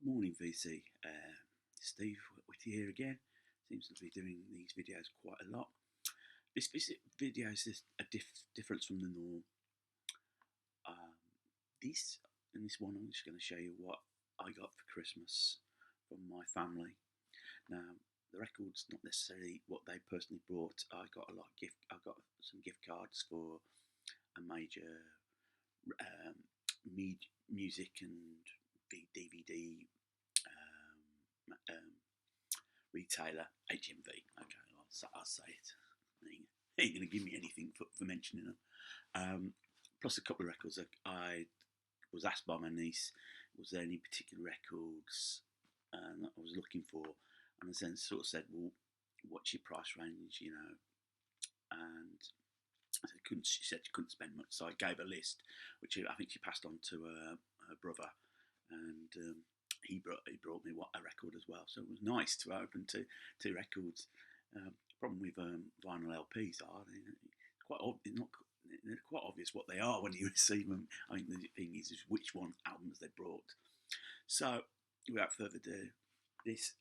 Morning VC, Steve with you here again. Seems to be doing these videos quite a lot. This video is a difference from the norm. Um, in this one, I'm just going to show you what I got for Christmas from my family. Now, the record's not necessarily what they personally brought. I got some gift cards for a major um, music and DVD retailer, HMV. Okay, I'll say it. They ain't going to give me anything for mentioning them. Plus a couple of records. I was asked by my niece, was there any particular records that I was looking for? And I then sort of said, well, what's your price range, And she said she couldn't spend much, so I gave a list, which I think she passed on to her brother, and he brought me a record as well. So it was nice to open two records. Problem with vinyl LPs are they're quite obvious what they are when you receive them. I think the thing is which albums they brought. So without further ado, this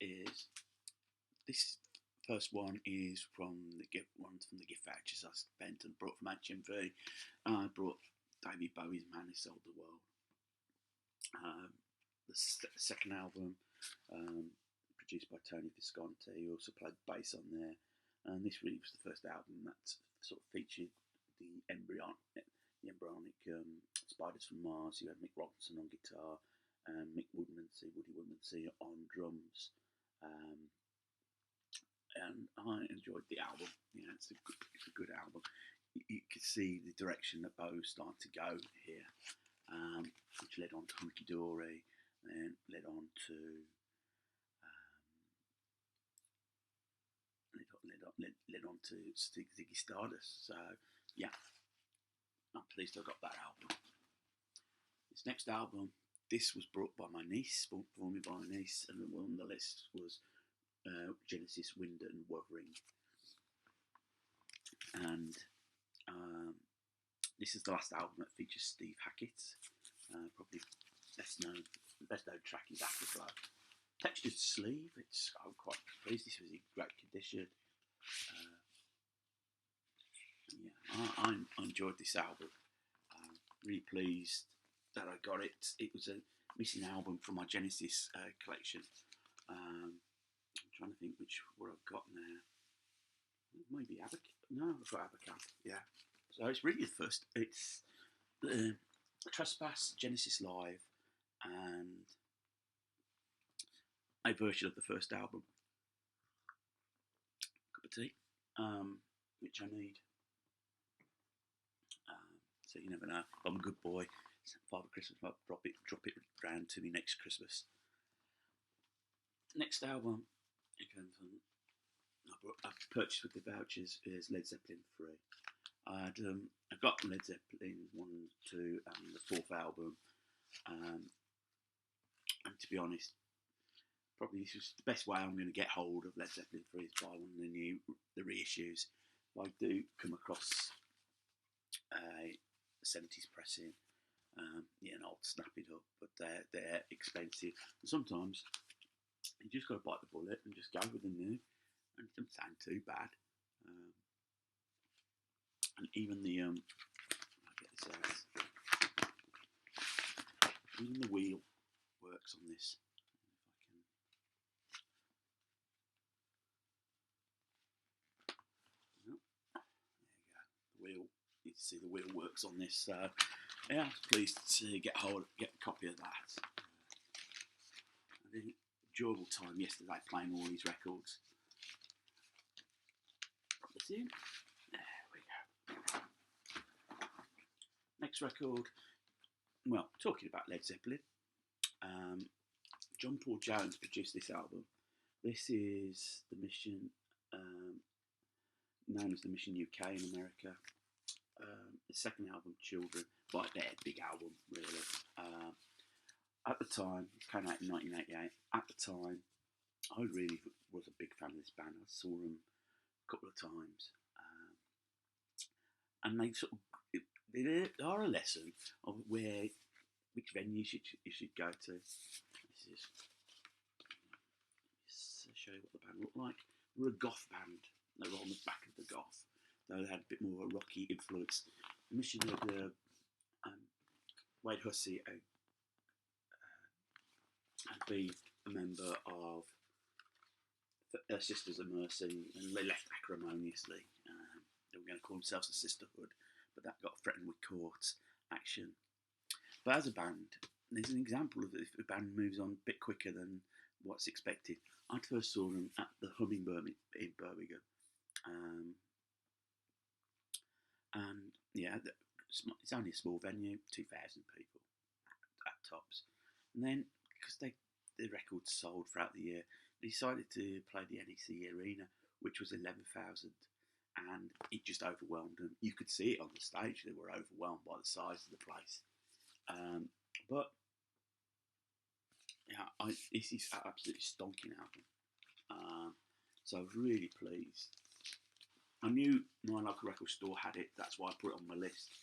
first one is from the gift vouchers I spent and brought from HMV. I brought David Bowie's "Man Who Sold the World." The second album, produced by Tony Visconti, he also played bass on there. And this really was the first album that sort of featured the embryonic Spiders from Mars. You had Mick Ronson on guitar, and Woody Woodmansey on drums. And I enjoyed the album. It's a good album. You could see the direction that Bo started to go here, which led on to Hunky Dory, and led on to Ziggy Stardust. So yeah, I'm pleased I got that album. This next album, this was brought by my niece, brought for me by my niece, and the one on the list was Genesis, Wind and Wuthering. And this is the last album that features Steve Hackett. Probably best known track is Afterglow. Textured sleeve, I'm quite pleased. This was in great condition. I enjoyed this album. Really pleased that I got it. It was a missing album from my Genesis collection. I'm trying to think what I've got now. Maybe No, I've got Abacat. Yeah. So it's really the first. It's the Trespass, Genesis Live, and a version of the first album. Cup of tea, which I need. So you never know. If I'm a good boy, Father Christmas might drop it round to me next Christmas. Next album, I purchased with the vouchers is Led Zeppelin 3. I got Led Zeppelin 1, 2, and the fourth album. And to be honest, probably this was the best way I'm going to get hold of Led Zeppelin 3 is by one of the reissues. If I do come across a 70s pressing, I'll snap it up. But they're expensive. And sometimes you just got to bite the bullet and just go with the new. And it doesn't sound too bad. And even the even the wheel works on this. There you go. The wheel. You can see the wheel works on this. So yeah, I was pleased to get a copy of that. I had an enjoyable time yesterday playing all these records. Put this in. There we go. Next record. Well, talking about Led Zeppelin, John Paul Jones produced this album. This is the Mission, known as the Mission UK in America. The second album, Children, like their big album, really. At the time, it came out in 1988. At the time, I really was a big fan of this band. I saw them a couple of times, and they are a lesson of where which venue you should go to. This is show you what the band looked like. They were a goth band. They were on the back of the goth. They had a bit more of a rocky influence. Initially, Wade Hussey had been a member of Sisters of Mercy, and they left acrimoniously. They were going to call themselves a sisterhood, but that got threatened with court action. But as a band, there's an example of if a band moves on a bit quicker than what's expected. I first saw them at the Hummingbird in Birmingham, and yeah, it's only a small venue, 2,000 people at tops. And then because the records sold throughout the year, they decided to play the NEC Arena, which was 11,000, and it just overwhelmed them. You could see it on the stage; they were overwhelmed by the size of the place. But yeah, this is an absolutely stonking album. So I was really pleased. I knew my local record store had it. That's why I put it on my list.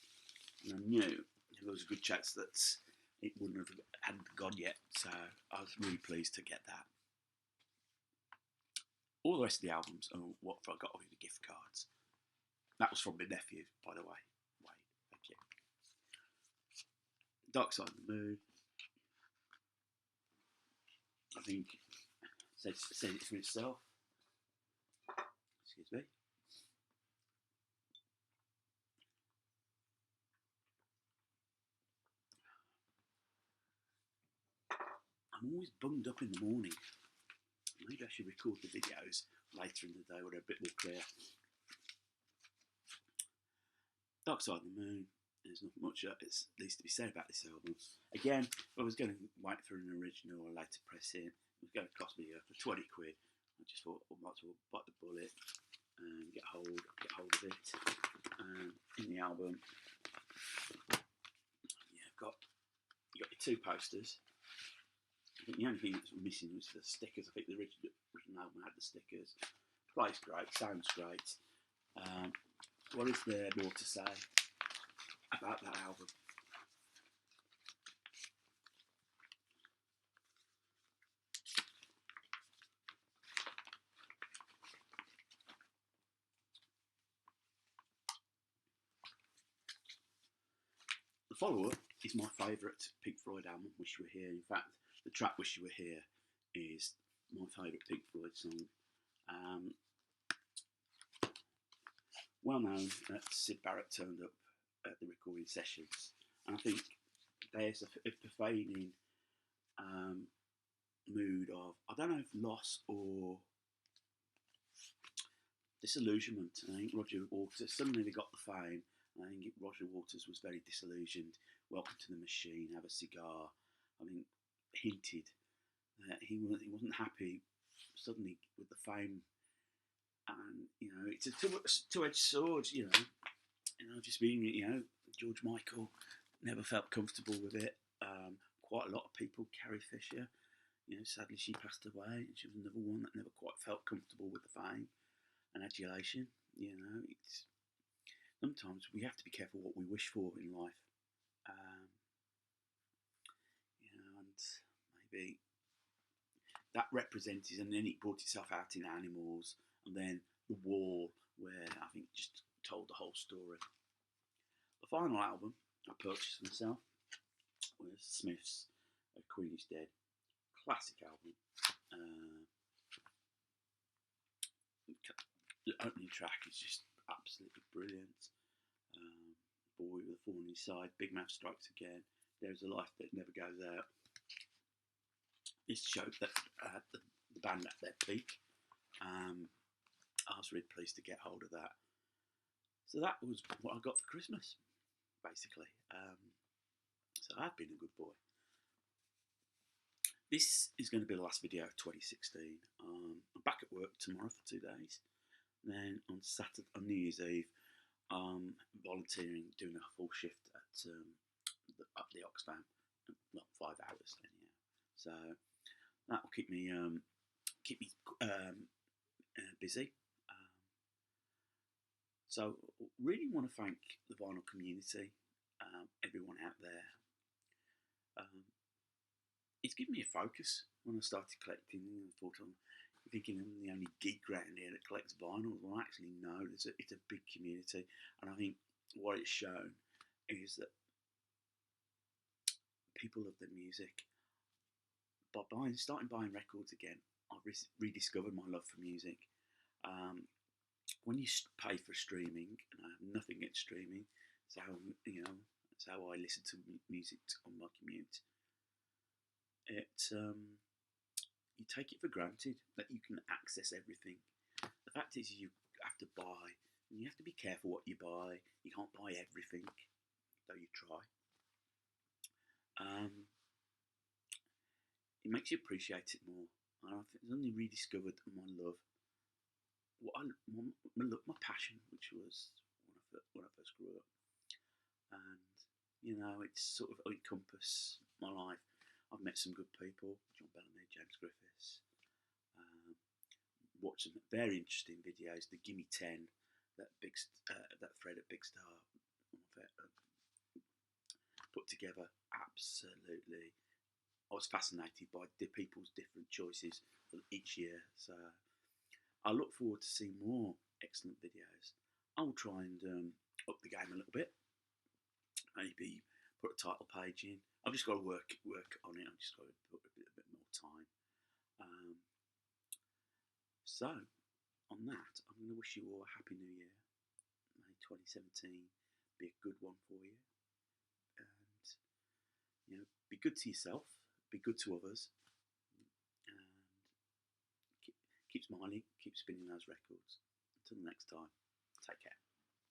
And I knew there was a good chance that it wouldn't have hadn't gone yet. So I was really pleased to get that. All the rest of the albums are what I got with the gift cards. That was from my nephew, by the way. Wade, thank you. Dark Side of the Moon. I think said it for itself. Excuse me. I'm always bunged up in the morning. Maybe I should record the videos later in the day when they're a bit more clear. Dark Side of the Moon. There's not much that needs to be said about this album. Again, if I was going to wait for an original or later press in, it was going to cost me for 20 quid. I just thought I might as well bite the bullet and get hold of it. In the album, yeah, you got your two posters. I think the only thing that was missing was the stickers. I think the original album had the stickers. Plays great, sounds great. What is there more to say about that album? The follow-up is my favourite Pink Floyd album, Wish You Were Here. In fact, the track Wish You Were Here is my favourite Pink Floyd song. Well known that Syd Barrett turned up at the recording sessions, and I think there's a pervading mood of, I don't know if loss or disillusionment. I think Roger Waters, suddenly they got the fame, and I think Roger Waters was very disillusioned. Welcome to the Machine, have a cigar. I mean, hinted that he wasn't happy suddenly with the fame, and it's a two-edged sword. Just being George Michael never felt comfortable with it. Quite a lot of people, Carrie Fisher, sadly she passed away, and she was another one that never quite felt comfortable with the fame and adulation. It's sometimes we have to be careful what we wish for in life. And maybe that represented, and then it brought itself out in Animals, and then The Wall, where I think just told the whole story. The final album I purchased myself was Smith's Queen is Dead. Classic album. The opening track is just absolutely brilliant. Boy with a thorn in his side, Big Mouth Strikes Again, There's a Life That Never Goes Out. This showed that the band at their peak. I was really pleased to get hold of that. So that was what I got for Christmas, basically. So I've been a good boy. This is going to be the last video of 2016. I'm back at work tomorrow for 2 days. Then on New Year's Eve, volunteering, doing a full shift at the Oxfam. Well, 5 hours anyhow. So that will keep me busy. So really want to thank the vinyl community, everyone out there. Um, it's given me a focus when I started collecting. I thought I'm thinking I'm the only geek around here that collects vinyl. Well, actually, no. It's a big community, and I think what it's shown is that people love the music. By starting buying records again, I rediscovered my love for music. Um, when you pay for streaming, and I have nothing against streaming, so that's how I listen to music on my commute. It You take it for granted that you can access everything. The fact is, you have to buy, and you have to be careful what you buy. You can't buy everything, though you try. Um, it makes you appreciate it more. And I've suddenly rediscovered my love, my passion, which was when I first grew up, and it's sort of encompassed my life. I've met some good people, John Bellamy, James Griffiths. Um, Watched some very interesting videos. The Gimme 10, that Fred at Big Star put together, absolutely. I was fascinated by the people's different choices each year. So I look forward to seeing more excellent videos. I'll try and up the game a little bit. Maybe put a title page in. I've just got to work on it. I've just got to put a bit more time. So on that, I'm going to wish you all a happy New Year. May 2017 be a good one for you, and be good to yourself, be good to others, and keep smiling, keep spinning those records. Until the next time, take care.